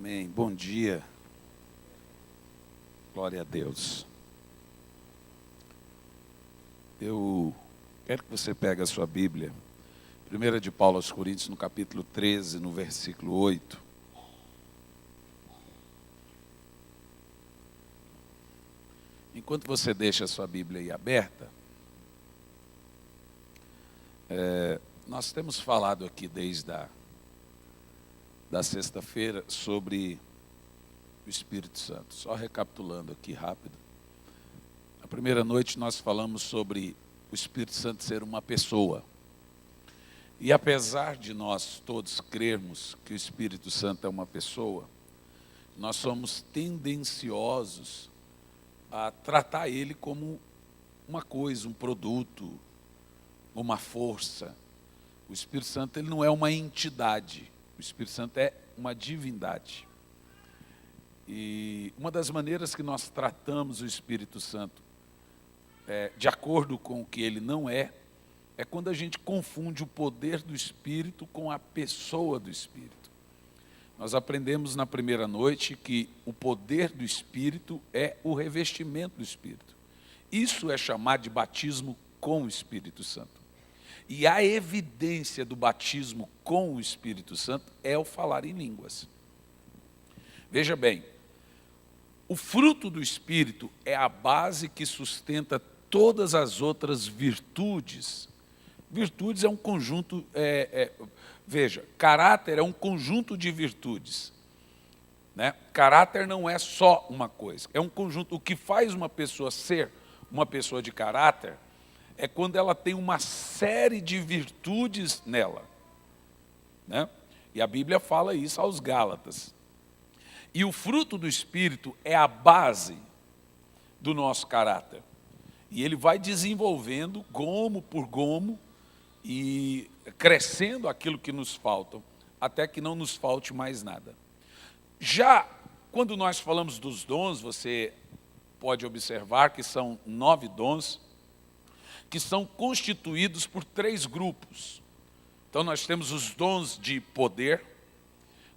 Amém. Bom dia. Glória a Deus. Eu quero que você pegue a sua Bíblia. 1 de Paulo aos Coríntios, no capítulo 13, no versículo 8. Enquanto você deixa a sua Bíblia aí aberta, nós temos falado aqui desde da sexta-feira sobre o Espírito Santo. Só recapitulando aqui rápido. Na primeira noite nós falamos sobre o Espírito Santo ser uma pessoa. E apesar de nós todos crermos que o Espírito Santo é uma pessoa, nós somos tendenciosos a tratar ele como uma coisa, um produto, uma força. O Espírito Santo ele não é uma entidade, o Espírito Santo é uma divindade. E uma das maneiras que nós tratamos o Espírito Santo de acordo com o que ele não é quando a gente confunde o poder do Espírito com a pessoa do Espírito. Nós aprendemos na primeira noite que o poder do Espírito é o revestimento do Espírito. Isso é chamado de batismo com o Espírito Santo. E a evidência do batismo com o Espírito Santo é o falar em línguas. Veja bem, o fruto do Espírito é a base que sustenta todas as outras virtudes. Virtudes é um conjunto, veja, caráter é um conjunto de virtudes. Né? Caráter não é só uma coisa, é um conjunto. O que faz uma pessoa ser uma pessoa de caráter é quando ela tem uma série de virtudes nela. Né? E a Bíblia fala isso aos Gálatas. E o fruto do Espírito é a base do nosso caráter. E ele vai desenvolvendo gomo por gomo e crescendo aquilo que nos falta, até que não nos falte mais nada. Já quando nós falamos dos dons, você pode observar que são 9 dons, que são constituídos por 3 grupos. Então nós temos os dons de poder,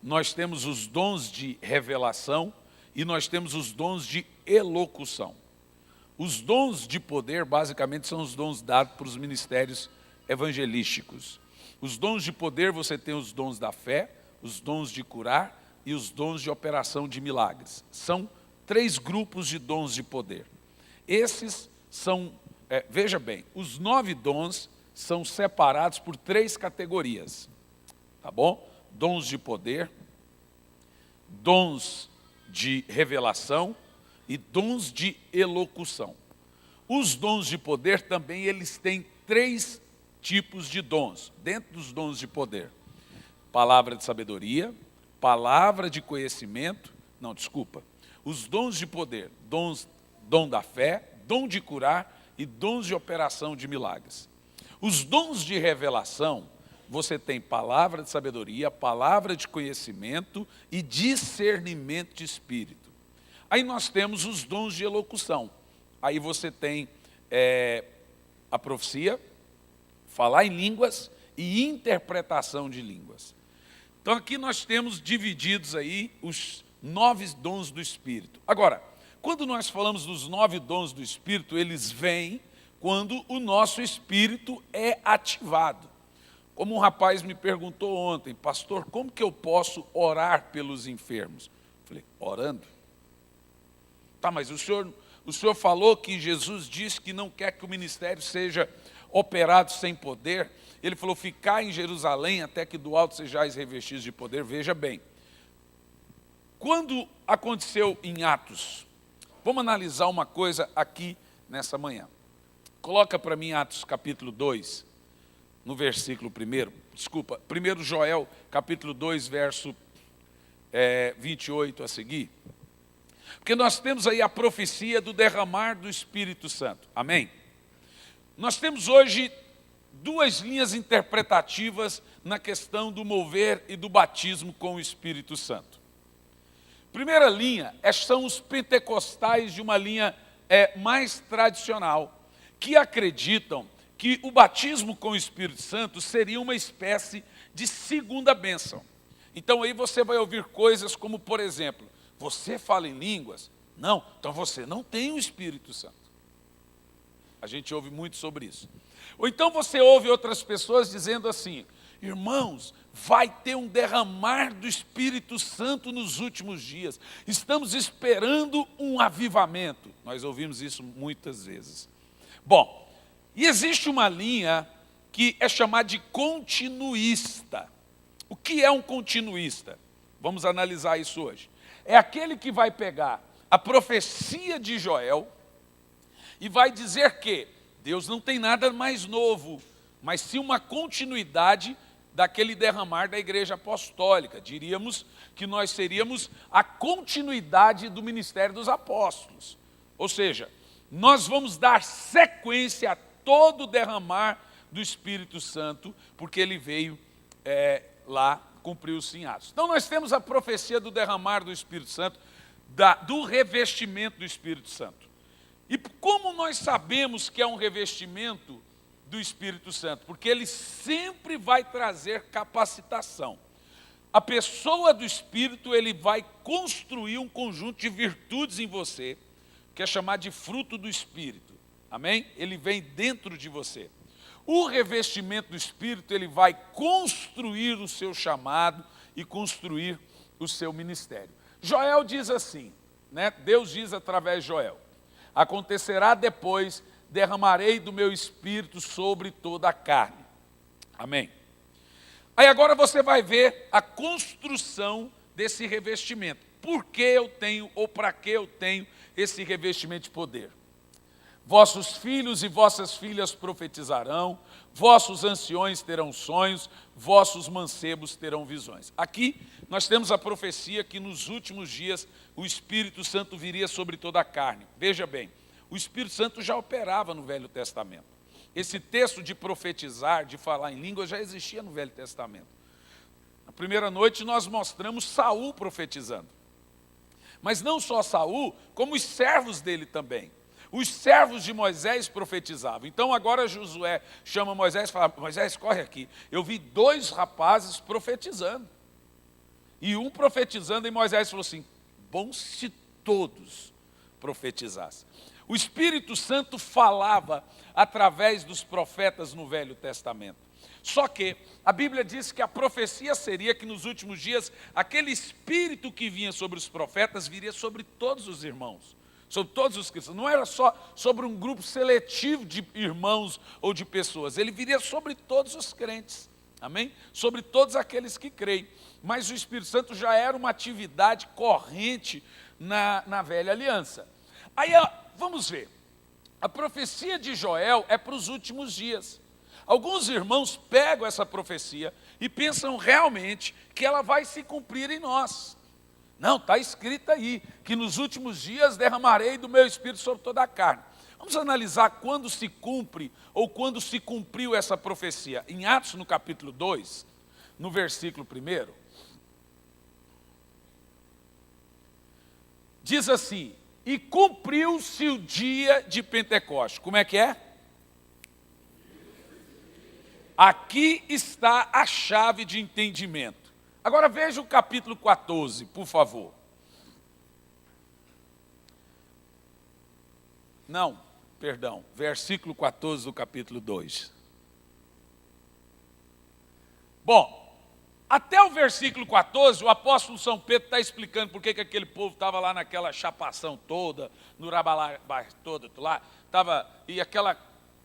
nós temos os dons de revelação e nós temos os dons de elocução. Os dons de poder, basicamente, são os dons dados para os ministérios evangelísticos. Os dons de poder, você tem os dons da fé, os dons de curar e os dons de operação de milagres. São 3 grupos de dons de poder. Esses são, veja bem, os 9 dons são separados por 3 categorias. Tá bom? Dons de poder, dons de revelação e dons de elocução. Os dons de poder também, eles têm 3 tipos de dons, dentro dos dons de poder. Palavra de sabedoria, palavra de conhecimento, os dons de poder, dom da fé, dom de curar e dons de operação de milagres. Os dons de revelação, você tem palavra de sabedoria, palavra de conhecimento e discernimento de espírito. Aí nós temos os dons de elocução. Aí você tem a profecia, falar em línguas e interpretação de línguas. Então aqui nós temos divididos aí os 9 dons do Espírito. Agora, quando nós falamos dos 9 dons do Espírito, eles vêm quando o nosso espírito é ativado. Como um rapaz me perguntou ontem, pastor, como que eu posso orar pelos enfermos? Eu falei, orando? Tá, mas o senhor falou que Jesus disse que não quer que o ministério seja operado sem poder. Ele falou, ficar em Jerusalém até que do alto sejais revestidos de poder. Veja bem, quando aconteceu em Atos, vamos analisar uma coisa aqui nessa manhã. Coloca para mim Atos capítulo 2, no versículo 1 Joel capítulo 2, verso 28 a seguir. Porque nós temos aí a profecia do derramar do Espírito Santo. Amém? Nós temos hoje 2 linhas interpretativas na questão do mover e do batismo com o Espírito Santo. Primeira linha são os pentecostais de uma linha mais tradicional, que acreditam que o batismo com o Espírito Santo seria uma espécie de segunda bênção. Então aí você vai ouvir coisas como, por exemplo, você fala em línguas? Não, então você não tem o Espírito Santo. A gente ouve muito sobre isso. Ou então você ouve outras pessoas dizendo assim, irmãos, vai ter um derramar do Espírito Santo nos últimos dias. Estamos esperando um avivamento. Nós ouvimos isso muitas vezes. Bom, e existe uma linha que é chamada de continuista. O que é um continuista? Vamos analisar isso hoje. É aquele que vai pegar a profecia de Joel e vai dizer que Deus não tem nada mais novo, mas sim uma continuidade daquele derramar da igreja apostólica. Diríamos que nós seríamos a continuidade do ministério dos apóstolos. Ou seja, nós vamos dar sequência a todo o derramar do Espírito Santo, porque ele veio lá, cumpriu-se em Atos. Então nós temos a profecia do derramar do Espírito Santo, do revestimento do Espírito Santo. E como nós sabemos que é um revestimento do Espírito Santo? Porque ele sempre vai trazer capacitação. A pessoa do Espírito, ele vai construir um conjunto de virtudes em você, que é chamado de fruto do Espírito. Amém? Ele vem dentro de você. O revestimento do Espírito, ele vai construir o seu chamado e construir o seu ministério. Joel diz assim, né? Deus diz através de Joel, acontecerá depois, derramarei do meu Espírito sobre toda a carne. Amém. Aí agora você vai ver a construção desse revestimento. Por que eu tenho, ou para que eu tenho esse revestimento de poder? Vossos filhos e vossas filhas profetizarão, vossos anciões terão sonhos, vossos mancebos terão visões. Aqui nós temos a profecia que nos últimos dias o Espírito Santo viria sobre toda a carne. Veja bem, o Espírito Santo já operava no Velho Testamento. Esse texto de profetizar, de falar em línguas, já existia no Velho Testamento. Na primeira noite nós mostramos Saul profetizando. Mas não só Saul, como os servos dele também. Os servos de Moisés profetizavam. Então agora Josué chama Moisés e fala, Moisés, corre aqui. Eu vi 2 rapazes profetizando. E um profetizando, e Moisés falou assim, bom se todos profetizassem. O Espírito Santo falava através dos profetas no Velho Testamento. Só que a Bíblia diz que a profecia seria que nos últimos dias, aquele Espírito que vinha sobre os profetas, viria sobre todos os irmãos. Sobre todos os cristãos, não era só sobre um grupo seletivo de irmãos ou de pessoas, ele viria sobre todos os crentes, amém? Sobre todos aqueles que creem, mas o Espírito Santo já era uma atividade corrente na velha aliança. Aí vamos ver, a profecia de Joel é para os últimos dias. Alguns irmãos pegam essa profecia e pensam realmente que ela vai se cumprir em nós. Não, está escrito aí, que nos últimos dias derramarei do meu Espírito sobre toda a carne. Vamos analisar quando se cumpre, ou quando se cumpriu essa profecia. Em Atos, no capítulo 2, no versículo 1, diz assim, e cumpriu-se o dia de Pentecostes. Como é que é? Aqui está a chave de entendimento. Agora veja o capítulo 14, por favor. Não, perdão, versículo 14 do capítulo 2. Bom, até o versículo 14, o apóstolo São Pedro está explicando por que aquele povo estava lá naquela chapação toda, no rabalá todo lá, e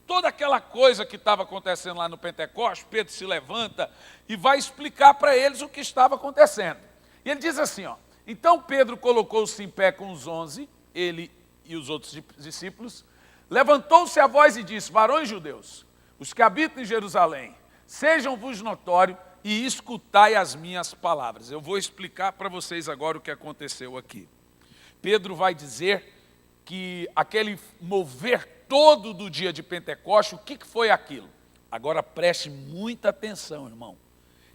toda aquela coisa que estava acontecendo lá no Pentecostes. Pedro se levanta e vai explicar para eles o que estava acontecendo. E ele diz assim, ó, então Pedro colocou-se em pé com os 11, ele e os outros discípulos, levantou-se a voz e disse, varões judeus, os que habitam em Jerusalém, sejam-vos notórios e escutai as minhas palavras. Eu vou explicar para vocês agora o que aconteceu aqui. Pedro vai dizer que aquele mover todo do dia de Pentecostes, o que foi aquilo? Agora preste muita atenção, irmão.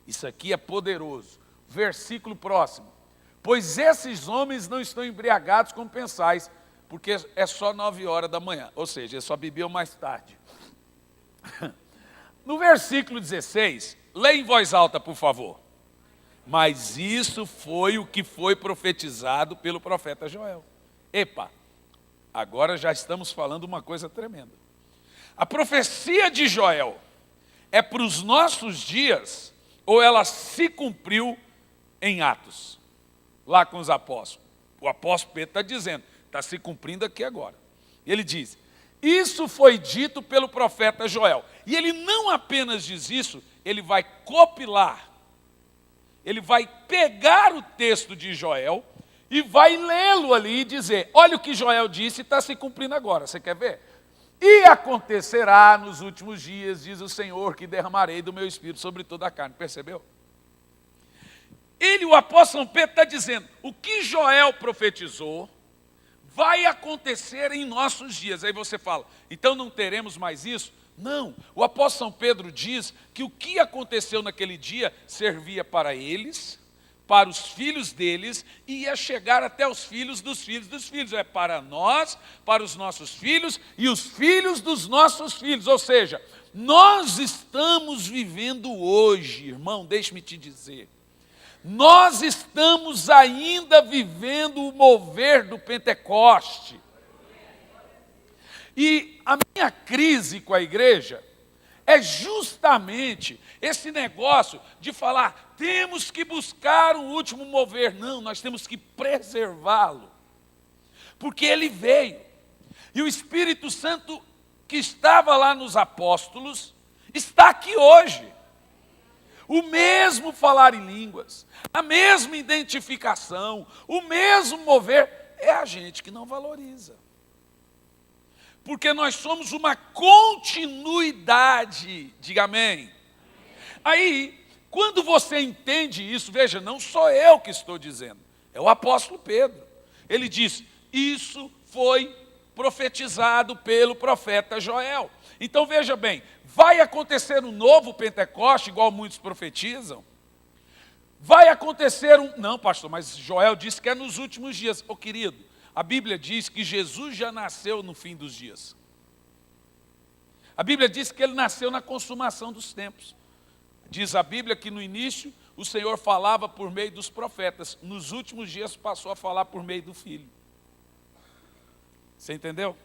Isso aqui é poderoso. Versículo próximo. Pois esses homens não estão embriagados como pensais, porque é só 9 horas da manhã. Ou seja, eles só bebiam mais tarde. No versículo 16, leia em voz alta, por favor. Mas isso foi o que foi profetizado pelo profeta Joel. Epa, agora já estamos falando uma coisa tremenda. A profecia de Joel é para os nossos dias ou ela se cumpriu em Atos, lá com os apóstolos? O apóstolo Pedro está dizendo, está se cumprindo aqui agora. Ele diz, isso foi dito pelo profeta Joel. E ele não apenas diz isso, ele vai copilar. Ele vai pegar o texto de Joel e vai lê-lo ali e dizer, olha o que Joel disse e está se cumprindo agora, você quer ver? E acontecerá nos últimos dias, diz o Senhor, que derramarei do meu espírito sobre toda a carne, percebeu? O apóstolo Pedro está dizendo, o que Joel profetizou vai acontecer em nossos dias. Aí você fala, então não teremos mais isso? Não, o apóstolo São Pedro diz que o que aconteceu naquele dia servia para eles, para os filhos deles, e ia chegar até os filhos dos filhos dos filhos. É para nós, para os nossos filhos e os filhos dos nossos filhos. Ou seja, nós estamos vivendo hoje, irmão, deixe-me te dizer, nós estamos ainda vivendo o mover do Pentecoste. E a minha crise com a igreja é justamente esse negócio de falar, temos que buscar o último mover. Não, nós temos que preservá-lo. Porque ele veio. E o Espírito Santo que estava lá nos apóstolos, está aqui hoje. O mesmo falar em línguas, a mesma identificação, o mesmo mover, é a gente que não valoriza. Porque nós somos uma continuidade, diga amém. Aí, quando você entende isso, veja, não sou eu que estou dizendo, é o apóstolo Pedro. Ele diz, isso foi profetizado pelo profeta Joel. Então veja bem, vai acontecer um novo Pentecoste, igual muitos profetizam? Vai acontecer um... Não, pastor, mas Joel disse que é nos últimos dias. Ô querido, a Bíblia diz que Jesus já nasceu no fim dos dias. A Bíblia diz que ele nasceu na consumação dos tempos. Diz a Bíblia que no início o Senhor falava por meio dos profetas. Nos últimos dias passou a falar por meio do Filho. Você entendeu?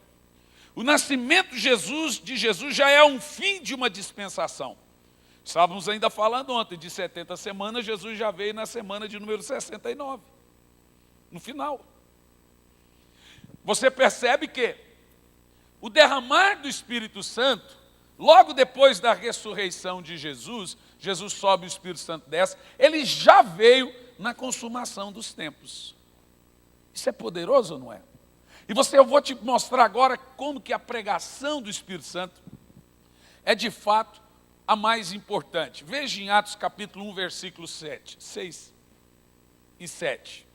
O nascimento de Jesus já é um fim de uma dispensação. Estávamos ainda falando ontem, de 70 semanas, Jesus já veio na semana de número 69. No final. Você percebe que o derramar do Espírito Santo, logo depois da ressurreição de Jesus, Jesus sobe, o Espírito Santo desce, ele já veio na consumação dos tempos. Isso é poderoso ou não é? E eu vou te mostrar agora como que a pregação do Espírito Santo é de fato a mais importante. Veja em Atos capítulo 1, versículo 6 e 7.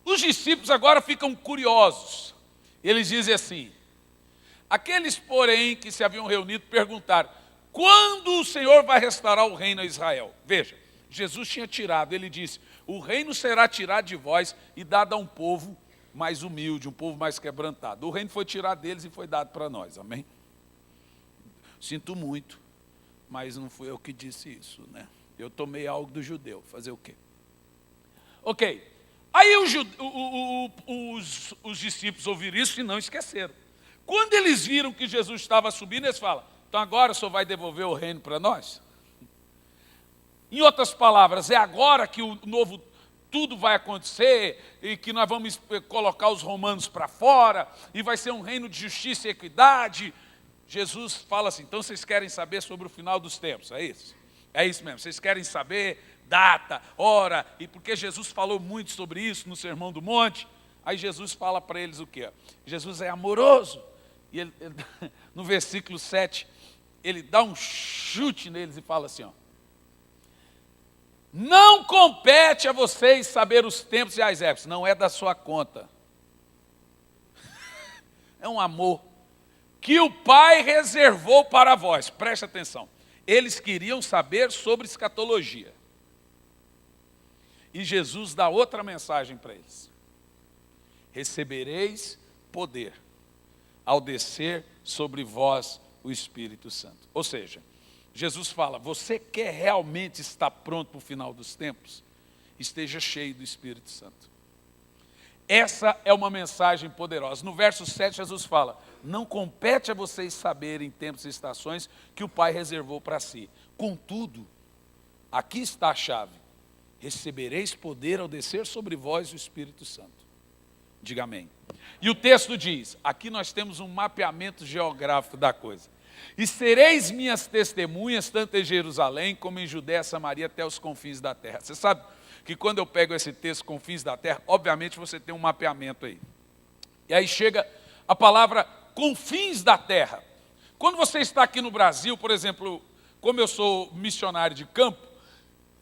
Os discípulos agora ficam curiosos. Eles dizem assim, aqueles, porém, que se haviam reunido, perguntaram, quando o Senhor vai restaurar o reino a Israel? Veja, Jesus tinha tirado, ele disse, o reino será tirado de vós e dado a um povo mais humilde, um povo mais quebrantado. O reino foi tirado deles e foi dado para nós, amém? Sinto muito, mas não fui eu que disse isso, né? Eu tomei algo do judeu, fazer o quê? Ok, aí os discípulos ouviram isso e não esqueceram. Quando eles viram que Jesus estava subindo, eles falam, então agora o Senhor vai devolver o reino para nós? Em outras palavras, é agora que o novo tudo vai acontecer e que nós vamos colocar os romanos para fora e vai ser um reino de justiça e equidade. Jesus fala assim, então vocês querem saber sobre o final dos tempos, é isso? É isso mesmo, vocês querem saber data, hora, e porque Jesus falou muito sobre isso no Sermão do Monte, aí Jesus fala para eles o quê? Jesus é amoroso, e ele, no versículo 7, ele dá um chute neles e fala assim, ó, não compete a vocês saber os tempos e as épocas, não é da sua conta. É um amor que o Pai reservou para vós. Preste atenção. Eles queriam saber sobre escatologia. E Jesus dá outra mensagem para eles. Recebereis poder ao descer sobre vós o Espírito Santo. Ou seja, Jesus fala, você quer realmente estar pronto para o final dos tempos? Esteja cheio do Espírito Santo. Essa é uma mensagem poderosa. No verso 7, Jesus fala, não compete a vocês saberem tempos e estações que o Pai reservou para si. Contudo, aqui está a chave. Recebereis poder ao descer sobre vós o Espírito Santo. Diga amém. E o texto diz, aqui nós temos um mapeamento geográfico da coisa. E sereis minhas testemunhas, tanto em Jerusalém, como em Judéia, Samaria, até os confins da terra. Você sabe que quando eu pego esse texto, confins da terra, obviamente você tem um mapeamento aí. E aí chega a palavra confins da terra. Quando você está aqui no Brasil, por exemplo, como eu sou missionário de campo,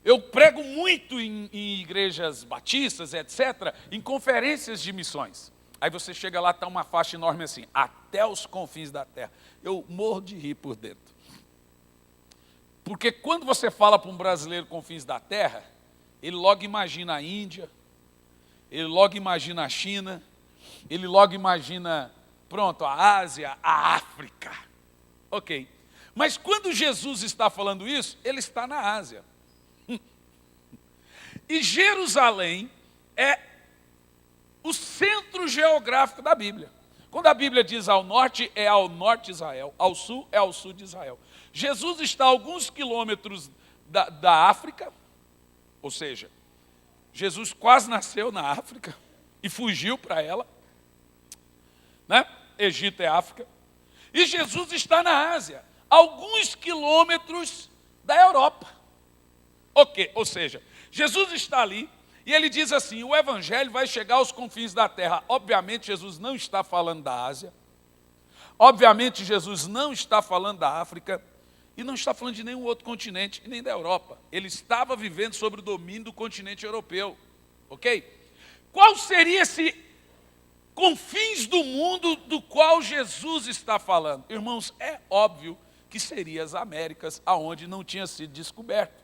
eu prego muito em igrejas batistas, etc., em conferências de missões. Aí você chega lá, está uma faixa enorme assim, até os confins da terra. Eu morro de rir por dentro. Porque quando você fala para um brasileiro confins da terra, ele logo imagina a Índia, ele logo imagina a China, ele logo imagina, pronto, a Ásia, a África. Ok. Mas quando Jesus está falando isso, ele está na Ásia. E Jerusalém é o centro geográfico da Bíblia. Quando a Bíblia diz ao norte, é ao norte de Israel. Ao sul, é ao sul de Israel. Jesus está a alguns quilômetros da África, ou seja, Jesus quase nasceu na África e fugiu para ela. Né? Egito é África. E Jesus está na Ásia, a alguns quilômetros da Europa. Ok, ou seja, Jesus está ali e ele diz assim, o evangelho vai chegar aos confins da terra. Obviamente Jesus não está falando da Ásia, obviamente Jesus não está falando da África e não está falando de nenhum outro continente, nem da Europa. Ele estava vivendo sob o domínio do continente europeu, ok? Qual seria esse confins do mundo do qual Jesus está falando? Irmãos, é óbvio que seria as Américas, aonde não tinha sido descoberto.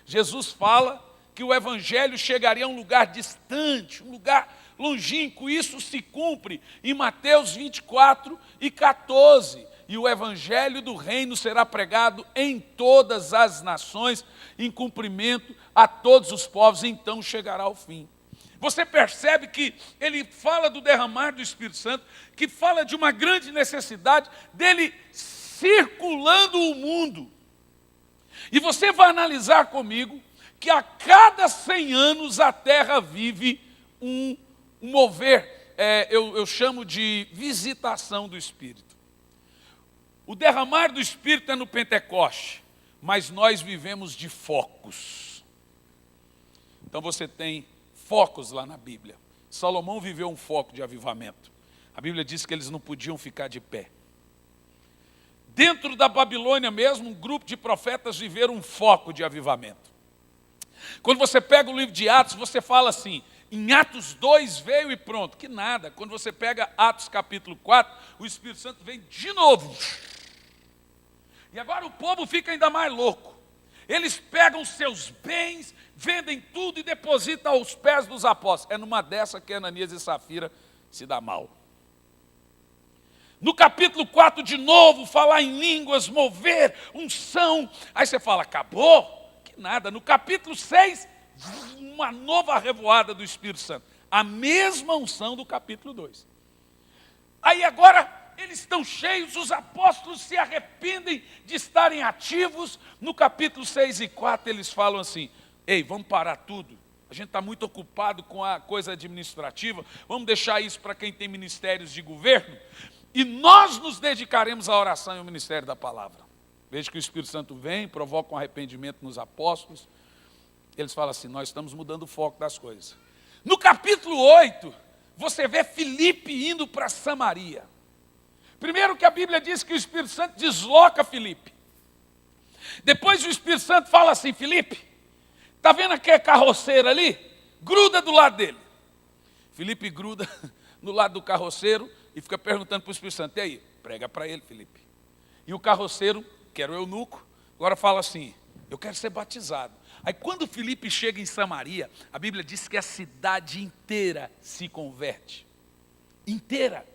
Jesus fala que o evangelho chegaria a um lugar distante, um lugar longínquo. Isso se cumpre em Mateus 24 e 14. E o evangelho do reino será pregado em todas as nações, em cumprimento a todos os povos, e então chegará ao fim. Você percebe que ele fala do derramar do Espírito Santo, que fala de uma grande necessidade dele circulando o mundo. E você vai analisar comigo que a cada 100 anos a terra vive um mover, eu chamo de visitação do Espírito. O derramar do Espírito é no Pentecoste, mas nós vivemos de focos. Então você tem focos lá na Bíblia. Salomão viveu um foco de avivamento. A Bíblia diz que eles não podiam ficar de pé. Dentro da Babilônia mesmo, um grupo de profetas viveram um foco de avivamento. Quando você pega o livro de Atos, você fala assim, em Atos 2 veio e pronto, que nada. Quando você pega Atos capítulo 4, o Espírito Santo vem de novo. E agora o povo fica ainda mais louco. Eles pegam seus bens, vendem tudo e depositam aos pés dos apóstolos. É numa dessa que Ananias e Safira se dá mal. No capítulo 4, de novo, falar em línguas, mover, unção. Aí você fala, acabou? Que nada. No capítulo 6, uma nova revoada do Espírito Santo. A mesma unção do capítulo 2. Aí agora, eles estão cheios, os apóstolos se arrependem de estarem ativos. No capítulo 6 e 4, eles falam assim, ei, vamos parar tudo. A gente está muito ocupado com a coisa administrativa. Vamos deixar isso para quem tem ministérios de governo. E nós nos dedicaremos à oração e ao ministério da palavra. Veja que o Espírito Santo vem, provoca um arrependimento nos apóstolos. Eles falam assim, nós estamos mudando o foco das coisas. No capítulo 8, você vê Filipe indo para Samaria. Primeiro que a Bíblia diz que o Espírito Santo desloca Filipe. Depois o Espírito Santo fala assim, Filipe, está vendo aquele carroceiro ali? Gruda do lado dele. Filipe gruda no lado do carroceiro e fica perguntando para o Espírito Santo, e aí? Prega para ele, Filipe. E o carroceiro, que era o eunuco, agora fala assim, eu quero ser batizado. Aí quando Filipe chega em Samaria, a Bíblia diz que a cidade inteira se converte. Inteira.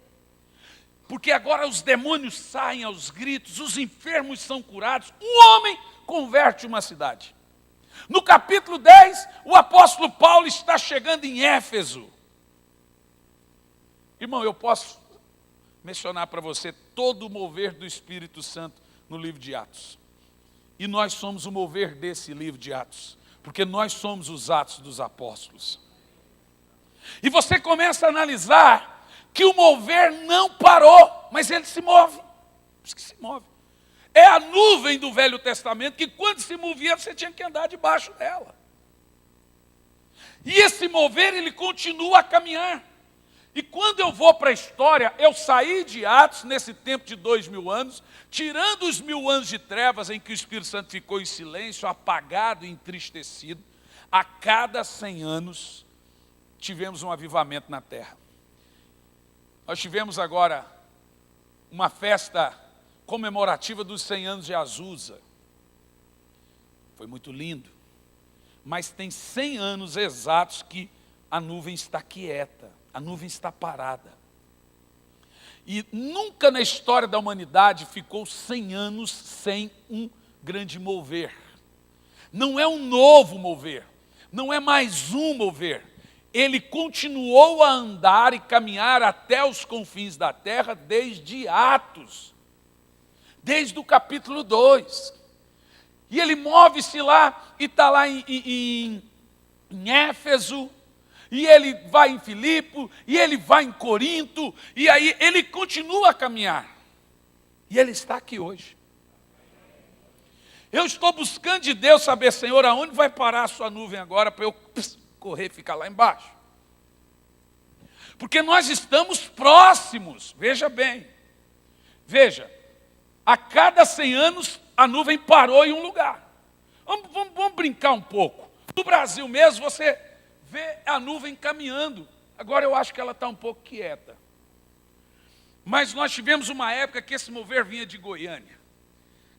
porque agora os demônios saem aos gritos, os enfermos são curados, um homem converte uma cidade. No capítulo 10, o apóstolo Paulo está chegando em Éfeso. Irmão, eu posso mencionar para você todo o mover do Espírito Santo no livro de Atos. E nós somos o mover desse livro de Atos, porque nós somos os Atos dos Apóstolos. E você começa a analisar que o mover não parou, mas ele se move. Diz que se move. É a nuvem do Velho Testamento que quando se movia você tinha que andar debaixo dela. E esse mover ele continua a caminhar. E quando eu vou para a história, eu saí de Atos nesse tempo de 2000 anos, tirando os 1000 anos de trevas em que o Espírito Santo ficou em silêncio, apagado e entristecido, a cada 100 anos tivemos um avivamento na terra. Nós tivemos agora uma festa comemorativa dos 100 anos de Azusa. Foi muito lindo. Mas tem 100 anos exatos que a nuvem está quieta, a nuvem está parada. E nunca na história da humanidade ficou 100 anos sem um grande mover. Não é um novo mover, não é mais um mover. Ele continuou a andar e caminhar até os confins da terra desde Atos, desde o capítulo 2. E ele move-se lá e está lá em Éfeso, e ele vai em Filipe, e ele vai em Corinto, e aí ele continua a caminhar. E ele está aqui hoje. Eu estou buscando de Deus saber, Senhor, aonde vai parar a sua nuvem agora para eu correr e ficar lá embaixo. Porque nós estamos próximos, veja bem. Veja, a cada 100 anos a nuvem parou em um lugar. Vamos brincar um pouco. No Brasil mesmo você vê a nuvem caminhando. Agora eu acho que ela está um pouco quieta. Mas nós tivemos uma época que esse mover vinha de Goiânia.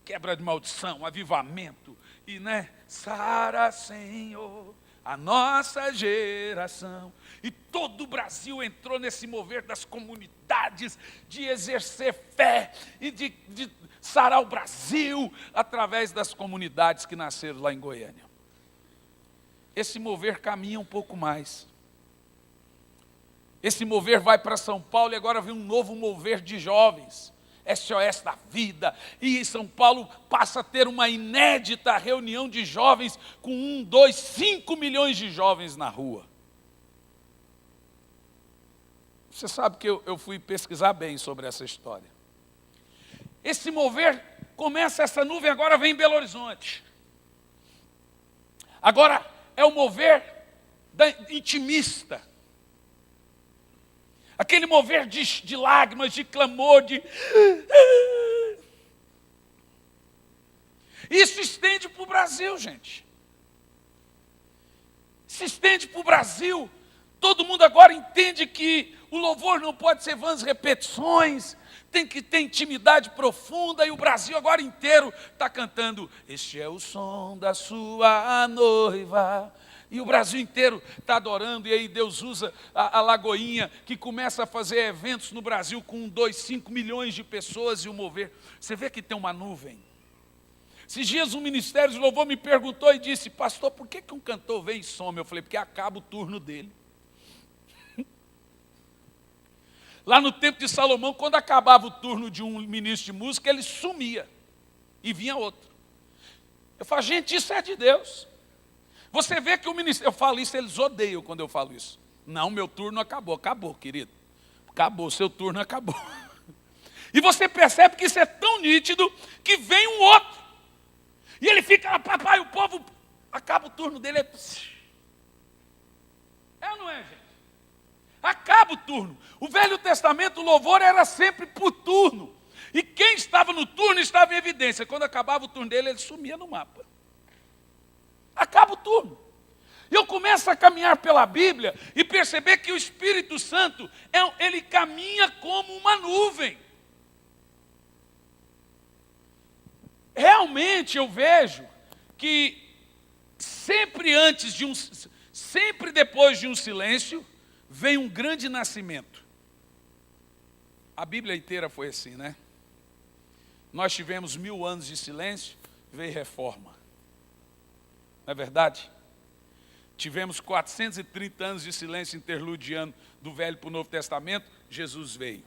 Quebra de maldição, avivamento. E Sara, Senhor, a nossa geração. E todo o Brasil entrou nesse mover das comunidades, de exercer fé e de sarar o Brasil através das comunidades que nasceram lá em Goiânia. Esse mover caminha um pouco mais. Esse mover vai para São Paulo e agora vem um novo mover de jovens. SOS da vida. E São Paulo passa a ter uma inédita reunião de jovens com 1, 2, 5 milhões de jovens na rua. Você sabe que eu fui pesquisar bem sobre essa história. Esse mover começa, essa nuvem agora vem em Belo Horizonte. Agora é o mover intimista. Aquele mover de lágrimas, de clamor, Isso estende para o Brasil, gente. Se estende para o Brasil. Todo mundo agora entende que o louvor não pode ser vãs repetições, tem que ter intimidade profunda, e o Brasil agora inteiro está cantando, este é o som da sua noiva. E o Brasil inteiro está adorando, e aí Deus usa a Lagoinha, que começa a fazer eventos no Brasil com 2, 5 milhões de pessoas e o mover. Você vê que tem uma nuvem. Esses dias um ministério de louvor me perguntou e disse, pastor, por que um cantor vem e some? Eu falei, porque acaba o turno dele. Lá no tempo de Salomão, quando acabava o turno de um ministro de música, ele sumia e vinha outro. Eu falo, gente, isso é de Deus. Você vê que o ministério, eu falo isso, eles odeiam quando eu falo isso. Não, meu turno acabou. Acabou, querido. Acabou, seu turno acabou. E você percebe que isso é tão nítido que vem um outro. E ele fica, papai, o povo, acaba o turno dele. É ou não é, gente? Acaba o turno. O Velho Testamento, o louvor era sempre por turno. E quem estava no turno estava em evidência. Quando acabava o turno dele, ele sumia no mapa. Acaba o turno. E eu começo a caminhar pela Bíblia e perceber que o Espírito Santo, ele caminha como uma nuvem. Realmente eu vejo que sempre depois de um silêncio, vem um grande nascimento. A Bíblia inteira foi assim, né? Nós tivemos 1000 anos de silêncio, veio reforma. Não é verdade? Tivemos 430 anos de silêncio interludiano do Velho para o Novo Testamento, Jesus veio.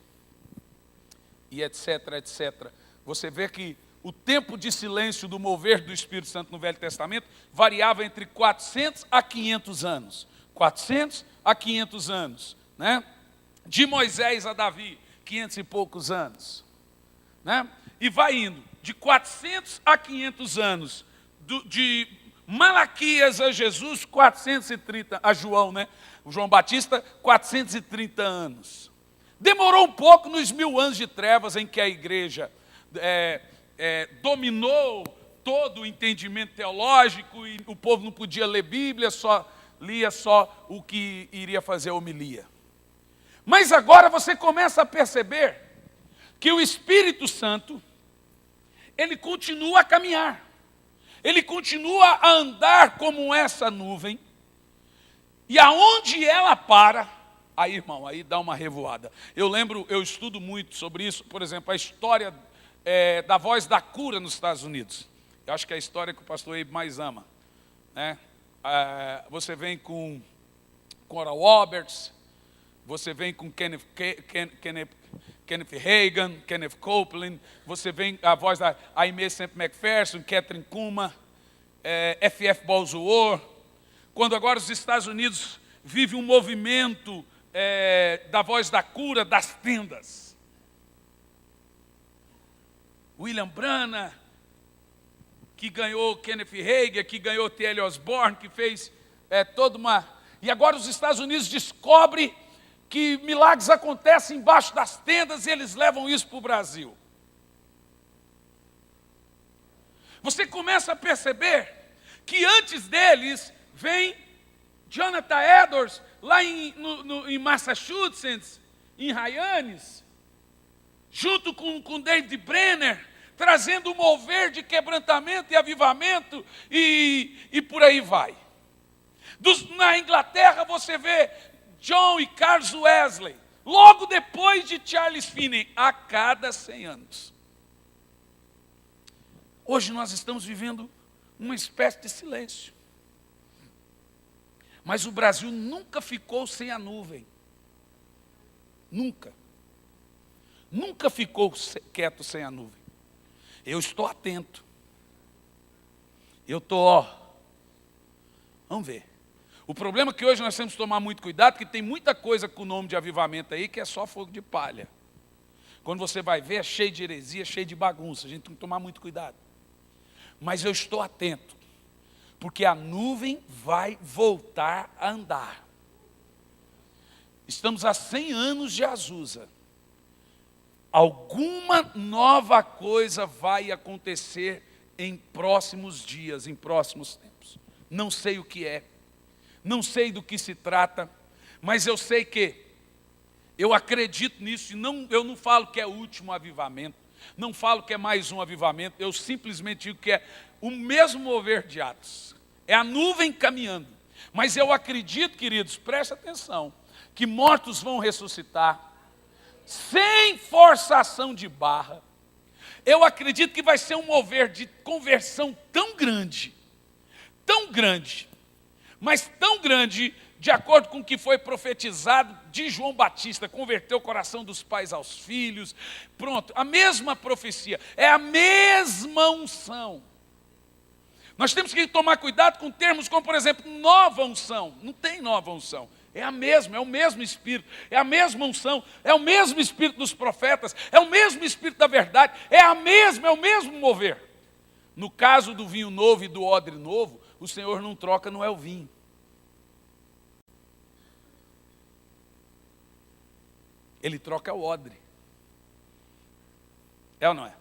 E etc, etc. Você vê que o tempo de silêncio do mover do Espírito Santo no Velho Testamento variava entre 400 a 500 anos. 400 a 500 anos, né? De Moisés a Davi, 500 e poucos anos, né? E vai indo de 400 a 500 anos, de Malaquias a Jesus, 430, a João, né? O João Batista, 430 anos. Demorou um pouco nos 1000 anos de trevas em que a igreja dominou todo o entendimento teológico e o povo não podia ler Bíblia, lia só o que iria fazer a homilia. Mas agora você começa a perceber que o Espírito Santo, ele continua a caminhar, ele continua a andar como essa nuvem, e aonde ela para, aí irmão, aí dá uma revoada. Eu estudo muito sobre isso, por exemplo, a história da Voz da Cura nos Estados Unidos. Eu acho que é a história que o pastor Abe mais ama, né? Você vem com Oral Roberts, você vem com Kenneth Hagin, Kenneth Copeland, você vem a voz da Aimee Semple McPherson, Catherine Kuma, F.F. Balzuor. Quando agora os Estados Unidos vivem um movimento da Voz da Cura das tendas. William Branham, que ganhou Kenneth Hagin, que ganhou T.L. Osborne, que fez toda uma... E agora os Estados Unidos descobrem que milagres acontecem embaixo das tendas e eles levam isso para o Brasil. Você começa a perceber que antes deles vem Jonathan Edwards, lá em Massachusetts, em Hyannis, junto com David Brenner, trazendo um mover de quebrantamento e avivamento, e por aí vai. Na Inglaterra você vê John e Carlos Wesley, logo depois de Charles Finney, a cada 100 anos. Hoje nós estamos vivendo uma espécie de silêncio. Mas o Brasil nunca ficou sem a nuvem. Nunca. Nunca ficou quieto sem a nuvem. Eu estou atento. Eu estou, vamos ver. O problema é que hoje nós temos que tomar muito cuidado, porque tem muita coisa com o nome de avivamento aí que é só fogo de palha. Quando você vai ver, é cheio de heresia, cheio de bagunça. A gente tem que tomar muito cuidado. Mas eu estou atento, porque a nuvem vai voltar a andar. Estamos há 100 anos de Azusa. Alguma nova coisa vai acontecer em próximos dias, em próximos tempos. Não sei o que é. Não sei do que se trata, mas eu sei que eu acredito nisso, e eu não falo que é o último avivamento, não falo que é mais um avivamento, eu simplesmente digo que é o mesmo mover de Atos, é a nuvem caminhando. Mas eu acredito, queridos, preste atenção, que mortos vão ressuscitar, sem forçação de barra. Eu acredito que vai ser um mover de conversão tão grande, mas tão grande, de acordo com o que foi profetizado de João Batista, converteu o coração dos pais aos filhos. Pronto, a mesma profecia, é a mesma unção. Nós temos que tomar cuidado com termos como, por exemplo, nova unção. Não tem nova unção, é o mesmo Espírito, é a mesma unção, é o mesmo Espírito dos profetas, é o mesmo Espírito da verdade, é o mesmo mover. No caso do vinho novo e do odre novo, o Senhor não troca, não é o vinho. Ele troca o odre. É ou não é?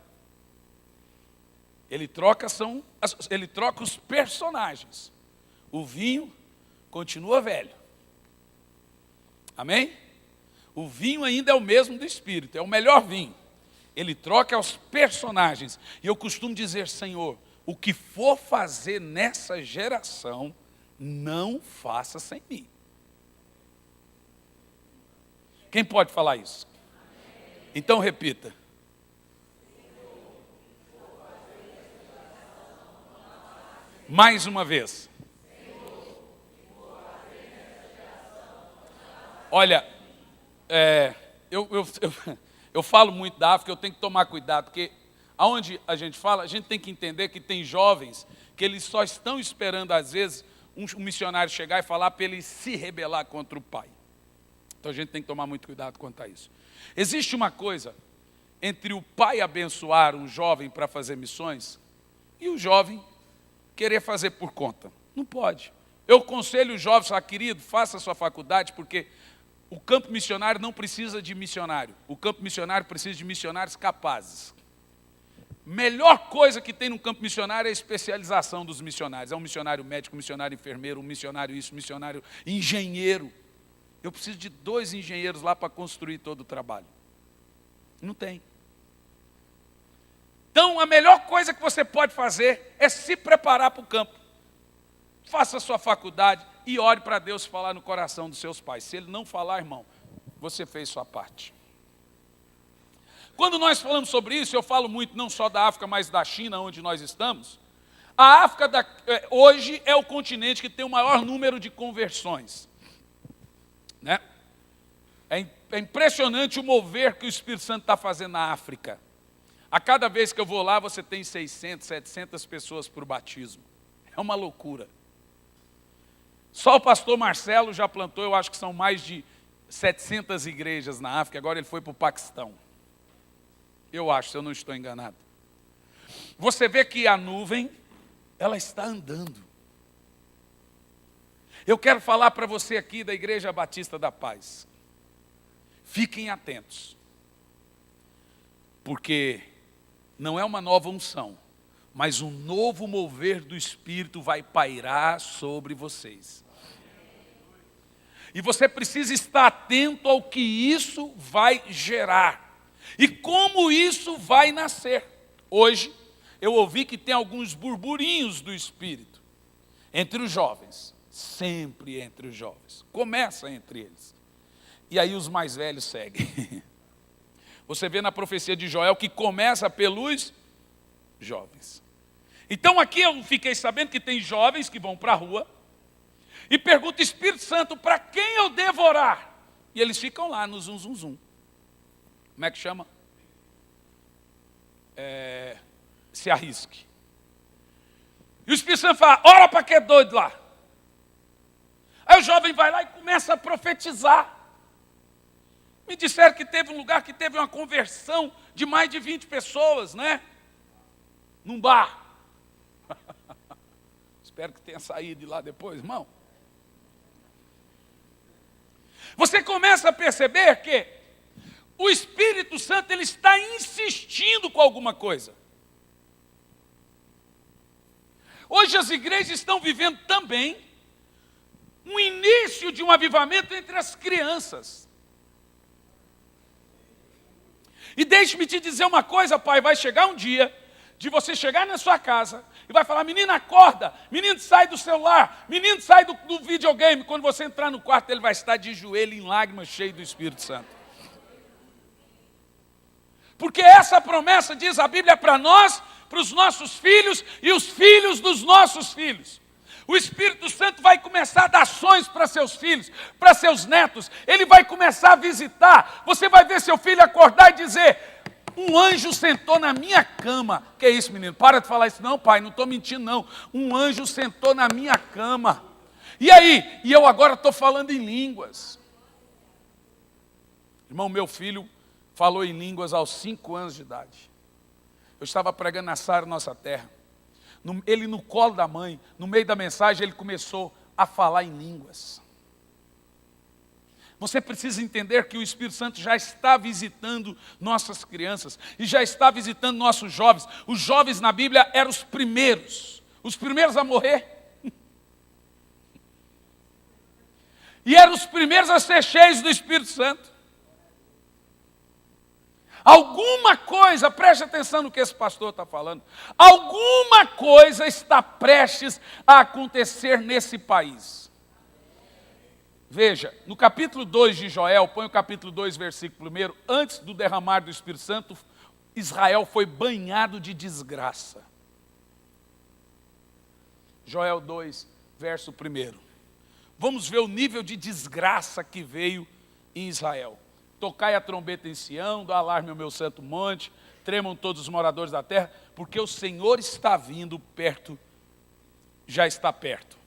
Ele troca os personagens. O vinho continua velho. Amém? O vinho ainda é o mesmo do Espírito, é o melhor vinho. Ele troca os personagens. E eu costumo dizer, Senhor, o que for fazer nessa geração, não faça sem mim. Quem pode falar isso? Então repita. Mais uma vez. Olha, eu falo muito da África, eu tenho que tomar cuidado, porque aonde a gente fala, a gente tem que entender que tem jovens que eles só estão esperando, às vezes, um missionário chegar e falar para ele se rebelar contra o pai. Então a gente tem que tomar muito cuidado quanto a isso. Existe uma coisa entre o pai abençoar um jovem para fazer missões e o jovem querer fazer por conta. Não pode. Eu aconselho os jovens, falar, querido, faça a sua faculdade, porque o campo missionário não precisa de missionário. O campo missionário precisa de missionários capazes. Melhor coisa que tem no campo missionário é a especialização dos missionários. É um missionário médico, um missionário enfermeiro, um missionário isso, um missionário engenheiro. Eu preciso de 2 engenheiros lá para construir todo o trabalho. Não tem. Então, a melhor coisa que você pode fazer é se preparar para o campo. Faça a sua faculdade e ore para Deus falar no coração dos seus pais. Se Ele não falar, irmão, você fez sua parte. Quando nós falamos sobre isso, eu falo muito não só da África, mas da China, onde nós estamos. A África hoje é o continente que tem o maior número de conversões. Né? É impressionante o mover que o Espírito Santo está fazendo na África. A cada vez que eu vou lá, você tem 600, 700 pessoas por batismo. É uma loucura. Só o pastor Marcelo já plantou, eu acho que são mais de 700 igrejas na África, agora ele foi para o Paquistão. Eu acho, se eu não estou enganado. Você vê que a nuvem, ela está andando. Eu quero falar para você aqui da Igreja Batista da Paz. Fiquem atentos. Porque não é uma nova unção, mas um novo mover do Espírito vai pairar sobre vocês. E você precisa estar atento ao que isso vai gerar. E como isso vai nascer. Hoje, eu ouvi que tem alguns burburinhos do Espírito entre os jovens. Sempre entre os jovens. Começa entre eles. E aí os mais velhos seguem. Você vê na profecia de Joel que começa pelos jovens. Então aqui eu fiquei sabendo que tem jovens que vão para a rua e perguntam, Espírito Santo, para quem eu devo orar? E eles ficam lá no zum, zum, zum. Como é que chama? Se arrisque. E o Espírito Santo fala, ora para que é doido lá. Aí o jovem vai lá e começa a profetizar. Me disseram que teve um lugar que teve uma conversão de mais de 20 pessoas, né? Num bar. Espero que tenha saído de lá depois, irmão. Você começa a perceber que o Espírito Santo ele está insistindo com alguma coisa. Hoje as igrejas estão vivendo também um início de um avivamento entre as crianças. E deixe-me te dizer uma coisa, pai, vai chegar um dia de você chegar na sua casa e vai falar, menino acorda, menino sai do celular, menino sai do videogame. Quando você entrar no quarto, ele vai estar de joelho em lágrimas, cheio do Espírito Santo. Porque essa promessa, diz a Bíblia, para nós, para os nossos filhos e os filhos dos nossos filhos. O Espírito Santo vai começar a dar ações para seus filhos, para seus netos. Ele vai começar a visitar. Você vai ver seu filho acordar e dizer, um anjo sentou na minha cama. Que é isso, menino? Para de falar isso. Não, pai, não estou mentindo, não. Um anjo sentou na minha cama. E aí? E eu agora estou falando em línguas. Irmão, meu filho falou em línguas aos 5 anos de idade. Eu estava pregando na Sara Nossa Terra. Ele no colo da mãe, no meio da mensagem, ele começou a falar em línguas. Você precisa entender que o Espírito Santo já está visitando nossas crianças e já está visitando nossos jovens. Os jovens na Bíblia eram os primeiros a morrer. E eram os primeiros a ser cheios do Espírito Santo. Alguma coisa, preste atenção no que esse pastor está falando, alguma coisa está prestes a acontecer nesse país. Veja, no capítulo 2 de Joel, põe o capítulo 2, versículo 1, antes do derramar do Espírito Santo, Israel foi banhado de desgraça. Joel 2, verso 1. Vamos ver o nível de desgraça que veio em Israel. Tocai a trombeta em Sião, do alarme ao meu santo monte, tremam todos os moradores da terra, porque o Senhor está vindo perto, já está perto.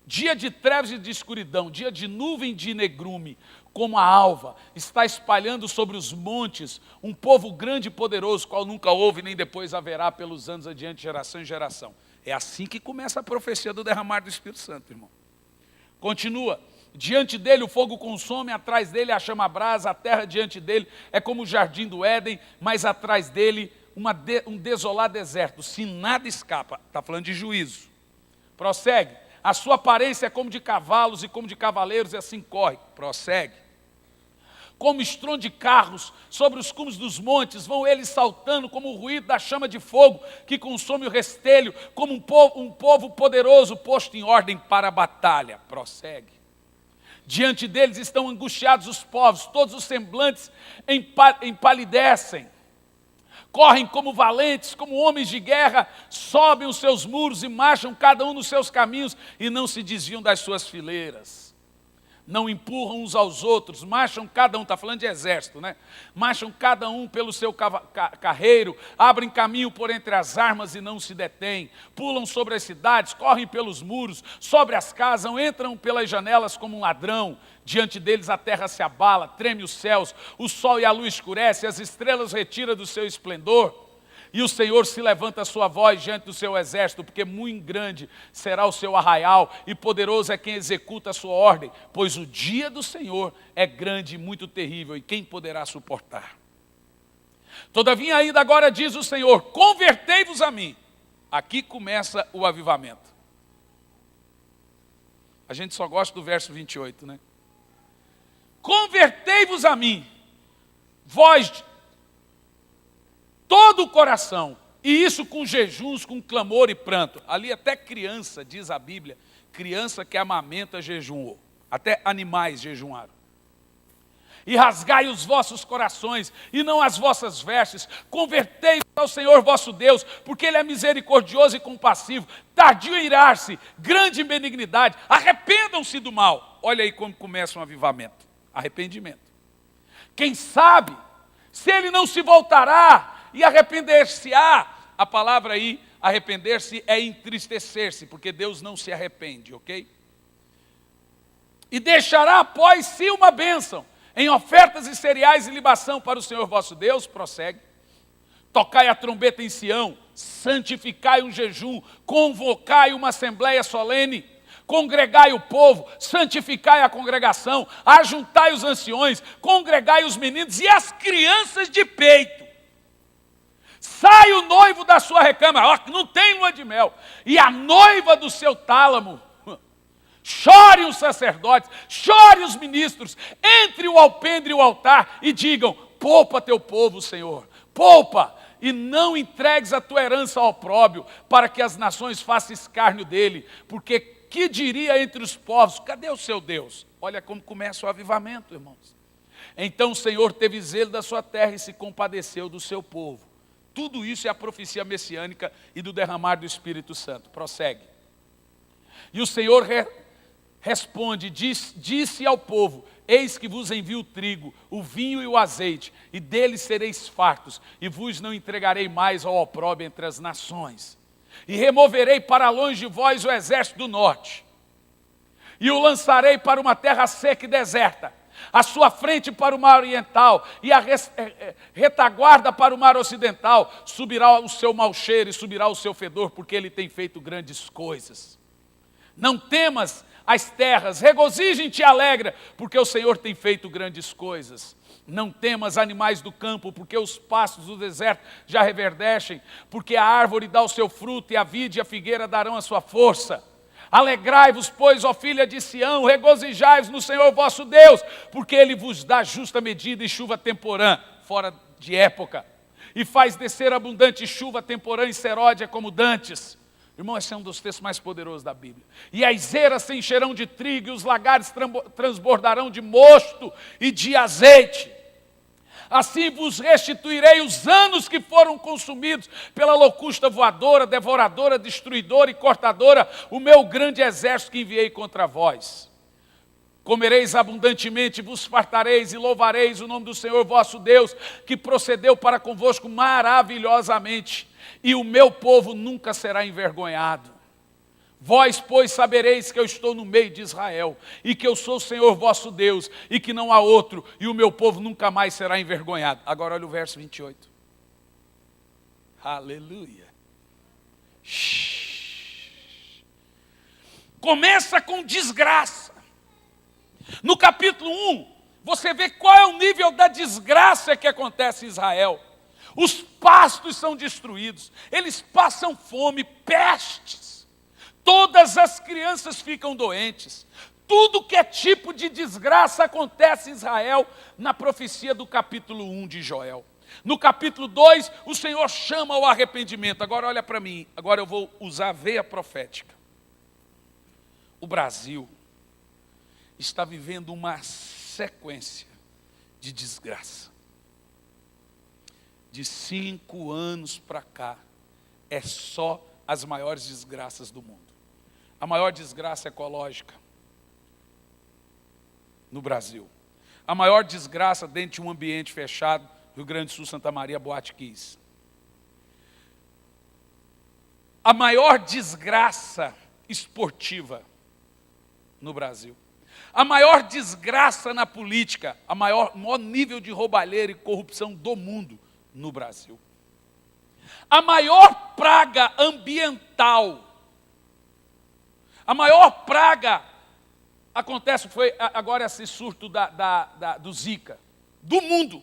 Dia de trevas e de escuridão, dia de nuvem de negrume, como a alva, está espalhando sobre os montes um povo grande e poderoso, qual nunca houve nem depois haverá pelos anos adiante, geração em geração. É assim que começa a profecia do derramar do Espírito Santo, irmão. Continua, diante dele o fogo consome, atrás dele a chama brasa, a terra diante dele é como o jardim do Éden, mas atrás dele um desolado deserto, se nada escapa. Está falando de juízo. Prossegue. A sua aparência é como de cavalos e como de cavaleiros, e assim corre. Prossegue. Como estrondo de carros sobre os cumes dos montes, vão eles saltando como o ruído da chama de fogo que consome o restelho, como um povo poderoso posto em ordem para a batalha. Prossegue. Diante deles estão angustiados os povos, todos os semblantes empalidecem. Correm como valentes, como homens de guerra, sobem os seus muros e marcham cada um nos seus caminhos e não se desviam das suas fileiras. Não empurram uns aos outros, marcham cada um, está falando de exército, né? Marcham cada um pelo seu carreiro, abrem caminho por entre as armas e não se detêm, pulam sobre as cidades, correm pelos muros, sobre as casas, entram pelas janelas como um ladrão. Diante deles a terra se abala, treme os céus, o sol e a luz escurecem, as estrelas retiram do seu esplendor. E o Senhor se levanta a sua voz diante do seu exército, porque muito grande será o seu arraial, e poderoso é quem executa a sua ordem, pois o dia do Senhor é grande e muito terrível, e quem poderá suportar? Todavia ainda agora diz o Senhor, convertei-vos a mim. Aqui começa o avivamento. A gente só gosta do verso 28, né? Convertei-vos a mim, vós todo o coração, e isso com jejuns, com clamor e pranto. Ali até criança, diz a Bíblia, criança que amamenta jejuou, até animais jejuaram. E rasgai os vossos corações, e não as vossas vestes, convertei-vos ao Senhor vosso Deus, porque Ele é misericordioso e compassivo, tardio em irar-se, grande em benignidade, arrependam-se do mal. Olha aí como começa um avivamento, arrependimento. Quem sabe, se ele não se voltará, e arrepender-se-á, a palavra aí, arrepender-se é entristecer-se, porque Deus não se arrepende, ok? E deixará após si uma bênção, em ofertas e cereais e libação para o Senhor vosso Deus, prossegue. Tocai a trombeta em Sião, santificai um jejum, convocai uma assembleia solene, congregai o povo, santificai a congregação, ajuntai os anciões, congregai os meninos e as crianças de peito. Sai o noivo da sua recâmara, não tem lua de mel, e a noiva do seu tálamo. Chore os sacerdotes, chore os ministros, entre o alpendre e o altar e digam, poupa teu povo, Senhor, poupa, e não entregues a tua herança ao opróbrio, para que as nações façam escárnio dele, porque que diria entre os povos, cadê o seu Deus? Olha como começa o avivamento, irmãos. Então o Senhor teve zelo da sua terra e se compadeceu do seu povo. Tudo isso é a profecia messiânica e do derramar do Espírito Santo. Prossegue. E o Senhor responde, disse ao povo, eis que vos envio o trigo, o vinho e o azeite, e deles sereis fartos, e vos não entregarei mais ao opróbrio entre as nações. E removerei para longe de vós o exército do norte, e o lançarei para uma terra seca e deserta, a sua frente para o mar oriental, e a retaguarda para o mar ocidental. Subirá o seu mau cheiro e subirá o seu fedor, porque ele tem feito grandes coisas. Não temas as terras, regozije-te e alegra, porque o Senhor tem feito grandes coisas. Não temas animais do campo, porque os pastos do deserto já reverdecem, porque a árvore dá o seu fruto, e a vide e a figueira darão a sua força. Alegrai-vos, pois, ó filha de Sião, regozijai-vos no Senhor vosso Deus, porque Ele vos dá justa medida e chuva temporã, fora de época, e faz descer abundante chuva temporã e seródia como dantes. Irmão, esse é um dos textos mais poderosos da Bíblia. E as eiras se encherão de trigo, e os lagares transbordarão de mosto e de azeite. Assim vos restituirei os anos que foram consumidos pela locusta voadora, devoradora, destruidora e cortadora, o meu grande exército que enviei contra vós. Comereis abundantemente, vos fartareis e louvareis o nome do Senhor vosso Deus, que procedeu para convosco maravilhosamente, e o meu povo nunca será envergonhado. Vós, pois, sabereis que eu estou no meio de Israel, e que eu sou o Senhor vosso Deus, e que não há outro, e o meu povo nunca mais será envergonhado. Agora olha o verso 28. Aleluia. Começa com desgraça. No capítulo 1, você vê qual é o nível da desgraça que acontece em Israel. Os pastos são destruídos, eles passam fome, pestes. Todas as crianças ficam doentes. Tudo que é tipo de desgraça acontece em Israel na profecia do capítulo 1 de Joel. No capítulo 2, o Senhor chama ao arrependimento. Agora olha para mim, agora eu vou usar a veia profética. O Brasil está vivendo uma sequência de desgraça. De 5 anos para cá, é só as maiores desgraças do mundo. A maior desgraça ecológica no Brasil. A maior desgraça dentro de um ambiente fechado, Rio Grande do Sul, Santa Maria, Boate Kiss. A maior desgraça esportiva no Brasil. A maior desgraça na política, o maior nível de roubalheira e corrupção do mundo no Brasil. A maior praga ambiental, a maior praga acontece, foi agora esse surto do Zika, do mundo.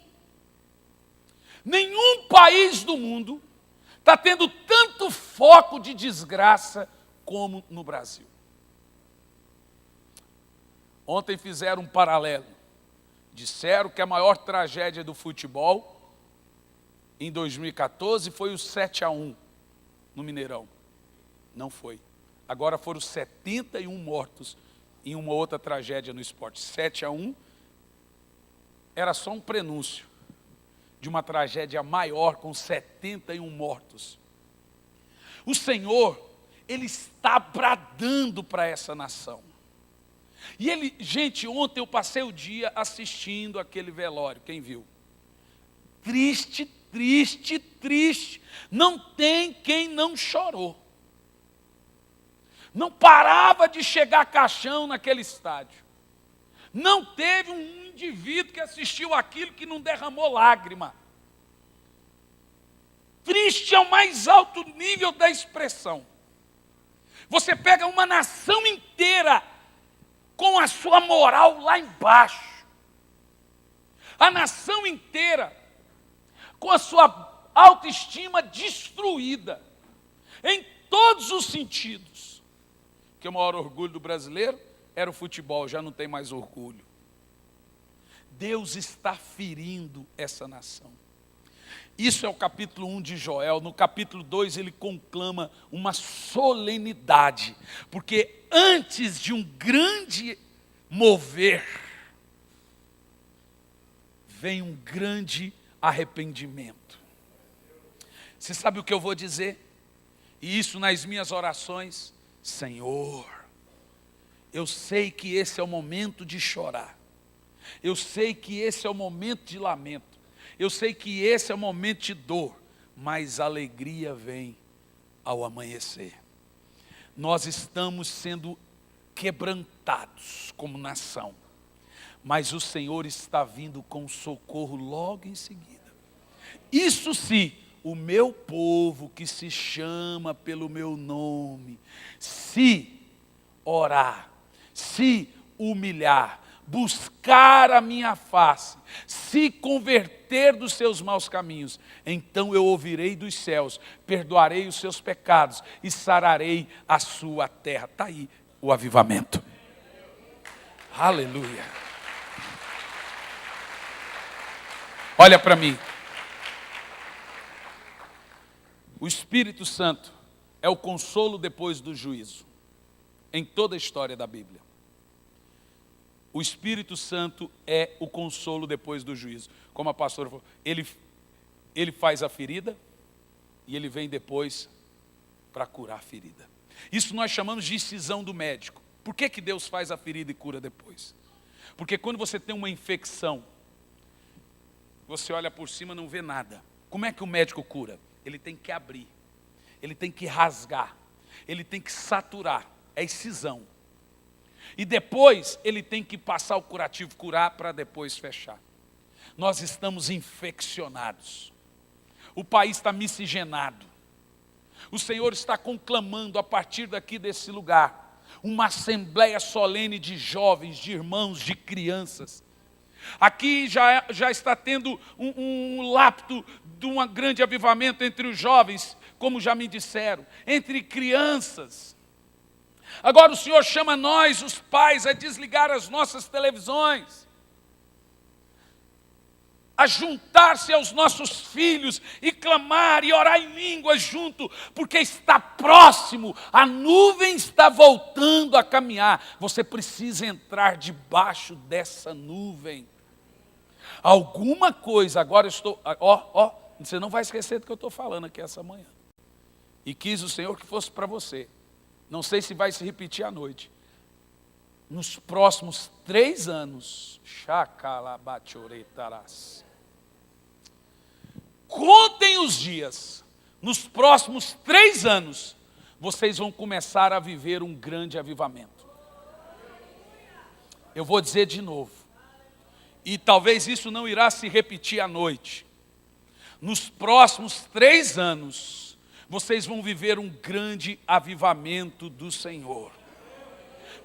Nenhum país do mundo está tendo tanto foco de desgraça como no Brasil. Ontem fizeram um paralelo. Disseram que a maior tragédia do futebol em 2014 foi o 7-1 no Mineirão. Não foi. Agora foram 71 mortos em uma outra tragédia no esporte. 7-1 era só um prenúncio de uma tragédia maior com 71 mortos. O Senhor, Ele está bradando para essa nação. E Ele, gente, ontem eu passei o dia assistindo aquele velório, quem viu? Triste, triste, triste. Não tem quem não chorou. Não parava de chegar caixão naquele estádio. Não teve um indivíduo que assistiu aquilo que não derramou lágrima. Triste é o mais alto nível da expressão. Você pega uma nação inteira com a sua moral lá embaixo. A nação inteira com a sua autoestima destruída. Em todos os sentidos. Porque o maior orgulho do brasileiro era o futebol, já não tem mais orgulho. Deus está ferindo essa nação. Isso é o capítulo 1 de Joel. No capítulo 2 ele conclama uma solenidade. Porque antes de um grande mover, vem um grande arrependimento. Você sabe o que eu vou dizer? E isso nas minhas orações. Senhor, eu sei que esse é o momento de chorar. Eu sei que esse é o momento de lamento. Eu sei que esse é o momento de dor. Mas a alegria vem ao amanhecer. Nós estamos sendo quebrantados como nação. Mas o Senhor está vindo com socorro logo em seguida. Isso sim. O meu povo que se chama pelo meu nome, se orar, se humilhar, buscar a minha face, se converter dos seus maus caminhos, então eu ouvirei dos céus, perdoarei os seus pecados e sararei a sua terra. Está aí o avivamento. Aleluia. Olha para mim. O Espírito Santo é o consolo depois do juízo, em toda a história da Bíblia. O Espírito Santo é o consolo depois do juízo. Como a pastora falou, ele faz a ferida e ele vem depois para curar a ferida. Isso nós chamamos de incisão do médico. Por que Deus faz a ferida e cura depois? Porque quando você tem uma infecção, você olha por cima e não vê nada. Como é que o médico cura? Ele tem que abrir, ele tem que rasgar, ele tem que saturar, é incisão. E depois ele tem que passar o curativo, curar para depois fechar. Nós estamos infeccionados. O país está miscigenado. O Senhor está conclamando a partir daqui desse lugar uma assembleia solene de jovens, de irmãos, de crianças. Aqui já está tendo um lapso de um grande avivamento entre os jovens, como já me disseram, entre crianças. Agora o Senhor chama nós, os pais, a desligar as nossas televisões, a juntar-se aos nossos filhos e clamar e orar em línguas junto, porque está próximo, a nuvem está voltando a caminhar. Você precisa entrar debaixo dessa nuvem. Alguma coisa, agora eu estou, você não vai esquecer do que eu estou falando aqui essa manhã. E quis o Senhor que fosse para você. Não sei se vai se repetir à noite. Nos próximos 3 anos, contem os dias. Nos próximos 3 anos, vocês vão começar a viver um grande avivamento. Eu vou dizer de novo. E talvez isso não irá se repetir à noite. Nos próximos 3 anos, vocês vão viver um grande avivamento do Senhor.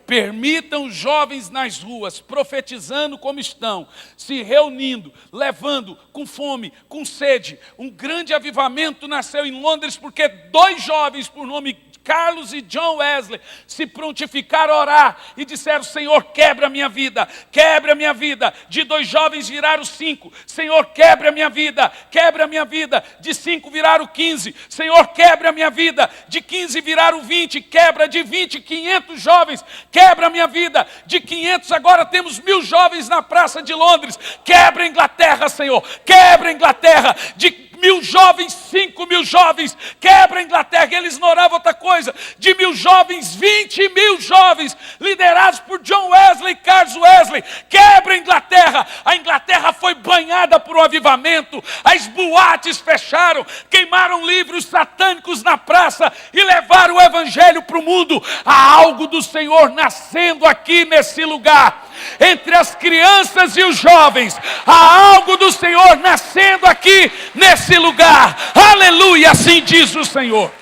Permitam os jovens nas ruas, profetizando como estão, se reunindo, levando com fome, com sede. Um grande avivamento nasceu em Londres porque 2 jovens por nome Carlos e John Wesley se prontificaram a orar e disseram: Senhor, quebra a minha vida, quebra a minha vida. De 2 jovens viraram 5, Senhor, quebra a minha vida, quebra a minha vida. De 5 viraram 15, Senhor, quebra a minha vida. De 15 viraram 20, quebra. De 20, 500 jovens, quebra a minha vida. De 500 agora temos 1000 jovens na Praça de Londres. Quebra a Inglaterra, Senhor, quebra a Inglaterra. De 1000 jovens, 5.000 jovens, quebra a Inglaterra. Eles não oravam outra coisa. De 1000 jovens, 20.000 jovens, liderados por John Wesley e Carlos Wesley, quebra a Inglaterra. A Inglaterra foi banhada por um avivamento. As boates fecharam, queimaram livros satânicos na praça e levaram o evangelho para o mundo. Há algo do Senhor nascendo aqui nesse lugar. Entre as crianças e os jovens, há algo do Senhor nascendo aqui nesse lugar. Aleluia, assim diz o Senhor.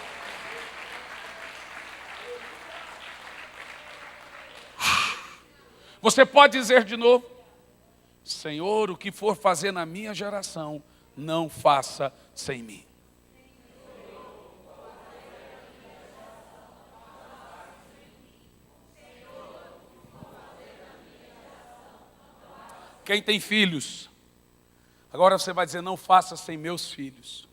Você pode dizer de novo: Senhor, o que for fazer na minha geração, não faça sem mim. Quem tem filhos, agora você vai dizer: não faça sem meus filhos.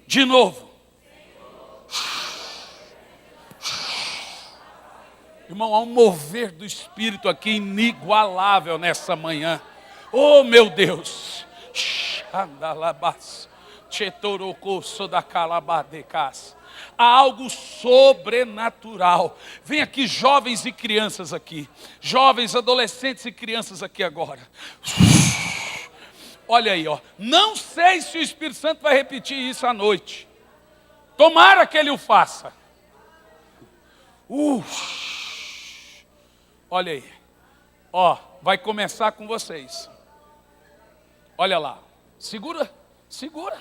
De novo. Irmão, há um mover do Espírito aqui inigualável nessa manhã. Oh, meu Deus. Há algo sobrenatural. Vem aqui jovens e crianças aqui. Jovens, adolescentes e crianças aqui agora. Olha aí, ó. Não sei se o Espírito Santo vai repetir isso à noite. Tomara que ele o faça. Olha aí. Ó, vai começar com vocês. Olha lá. Segura, segura.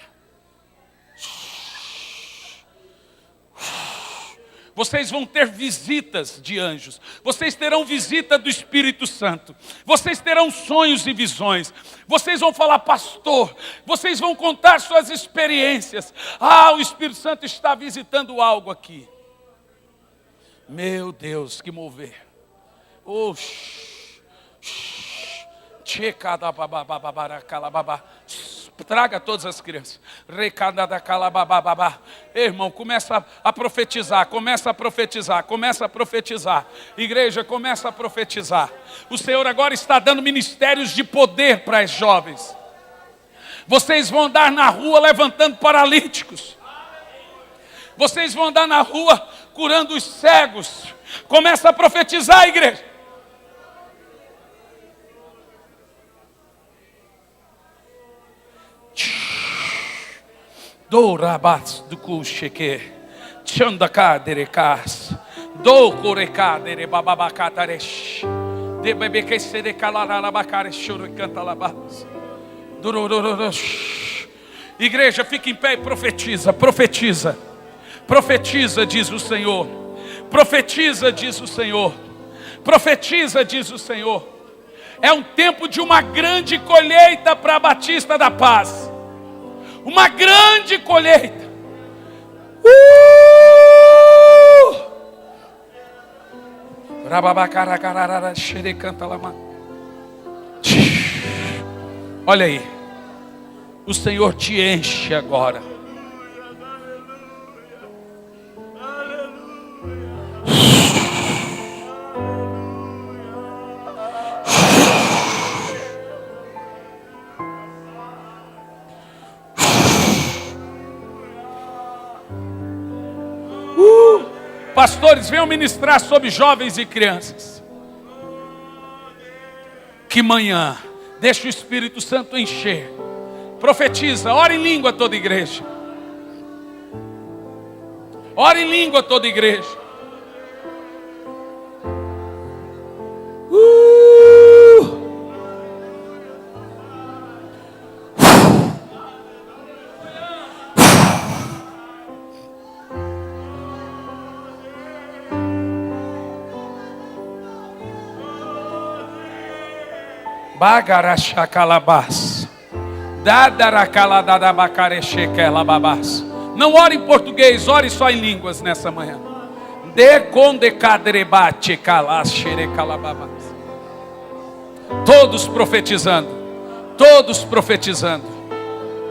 Vocês vão ter visitas de anjos. Vocês terão visita do Espírito Santo. Vocês terão sonhos e visões. Vocês vão falar: pastor. Vocês vão contar suas experiências. O Espírito Santo está visitando algo aqui. Meu Deus, que mover. Traga todas as crianças. Irmão, começa a profetizar, começa a profetizar, começa a profetizar. Igreja, começa a profetizar. O Senhor agora está dando ministérios de poder para as jovens. Vocês vão andar na rua levantando paralíticos. Vocês vão andar na rua curando os cegos. Começa a profetizar, igreja. Do rabats do kusheke, chandaka derekas, do koreka dere bababakataresh, de bebeke sede kalarabakare shurikanta labas. Igreja, fique em pé e profetiza, profetiza. Profetiza, diz o Senhor. Profetiza, diz o Senhor. Profetiza, diz o Senhor. É um tempo de uma grande colheita para a Batista da Paz. Uma grande colheita. Olha aí. O Senhor te enche agora. Pastores, venham ministrar sobre jovens e crianças. Que manhã, deixa o Espírito Santo encher. Profetiza, ora em língua toda igreja. Ora em língua toda igreja. Bagarachacalabás. Dadaracaladadabacarechequelababás. Não ore em português, ore só em línguas nessa manhã. Decondecadrebatecalasxerecalababás. Todos profetizando. Todos profetizando.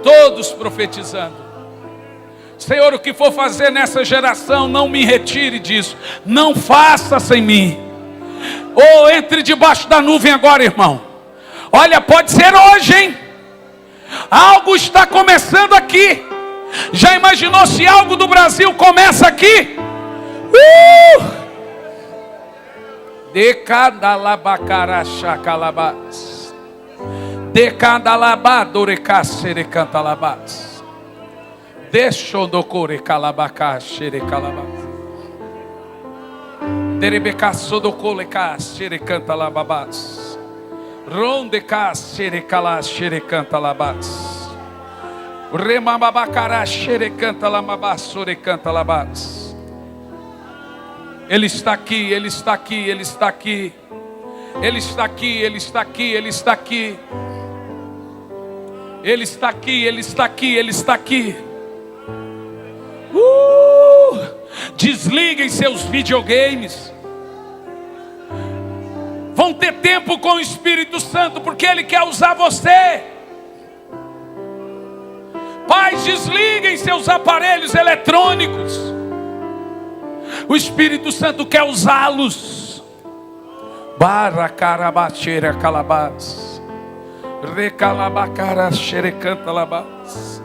Todos profetizando. Senhor, o que for fazer nessa geração, não me retire disso. Não faça sem mim. Ou entre debaixo da nuvem agora, irmão. Olha, pode ser hoje, hein? Algo está começando aqui. Já imaginou se algo do Brasil começa aqui? Decadalabacarachacalabás. Decadalabadorecacerecantalabás. Deixondocorecalabacaxerecalabás. Derebecaçodocolecaxerecantalababás. Rondecas-xerecalá-xerecantalabás. Remababacará-xerecantalabás-sorecantalabás. Ele está aqui, Ele está aqui, Ele está aqui. Ele está aqui, Ele está aqui, Ele está aqui. Ele está aqui, Ele está aqui, Ele está aqui. Desliguem seus videogames. Vão ter tempo com o Espírito Santo, porque Ele quer usar você. Pais, desliguem seus aparelhos eletrônicos. O Espírito Santo quer usá-los. Baracarabacheira calabás. Recalabacara xerecantalabás.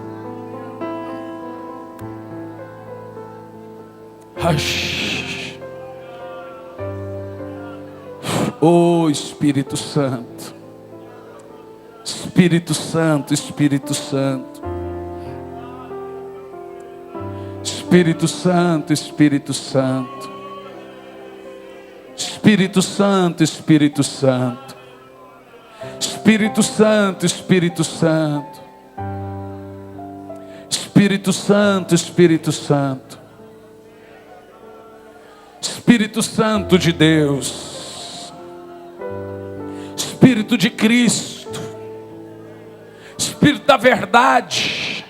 Oh Espírito Santo, Espírito Santo, Espírito Santo, Espírito Santo, Espírito Santo, Espírito Santo, Espírito Santo, Espírito Santo, Espírito Santo, Espírito Santo, Espírito Santo, Espírito Santo de Deus, Espírito de Cristo, Espírito da verdade,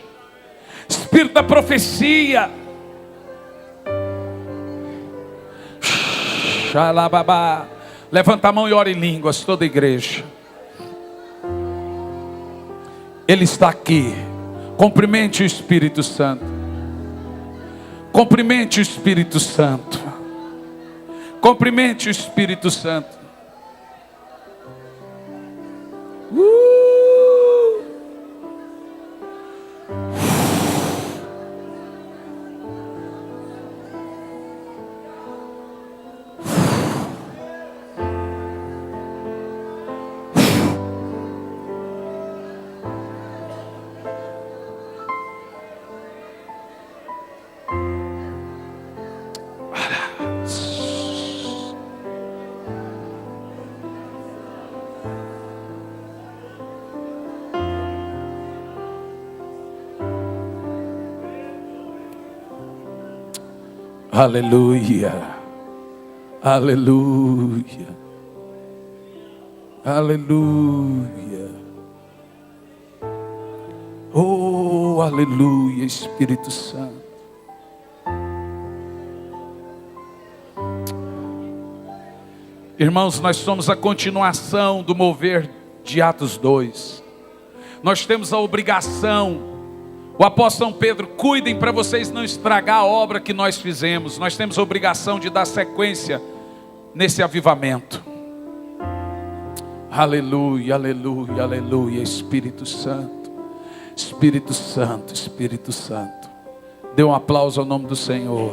Espírito da profecia. Xalababá. Levanta a mão e ora em línguas, toda a igreja. Ele está aqui. Cumprimente o Espírito Santo. Cumprimente o Espírito Santo. Cumprimente o Espírito Santo. Aleluia, aleluia, aleluia. Oh, aleluia, Espírito Santo. Irmãos, nós somos a continuação do mover de Atos 2. Nós temos a obrigação. O apóstolo Pedro, cuidem para vocês não estragar a obra que nós fizemos. Nós temos a obrigação de dar sequência nesse avivamento. Aleluia, aleluia, aleluia. Espírito Santo, Espírito Santo, Espírito Santo. Dê um aplauso ao nome do Senhor.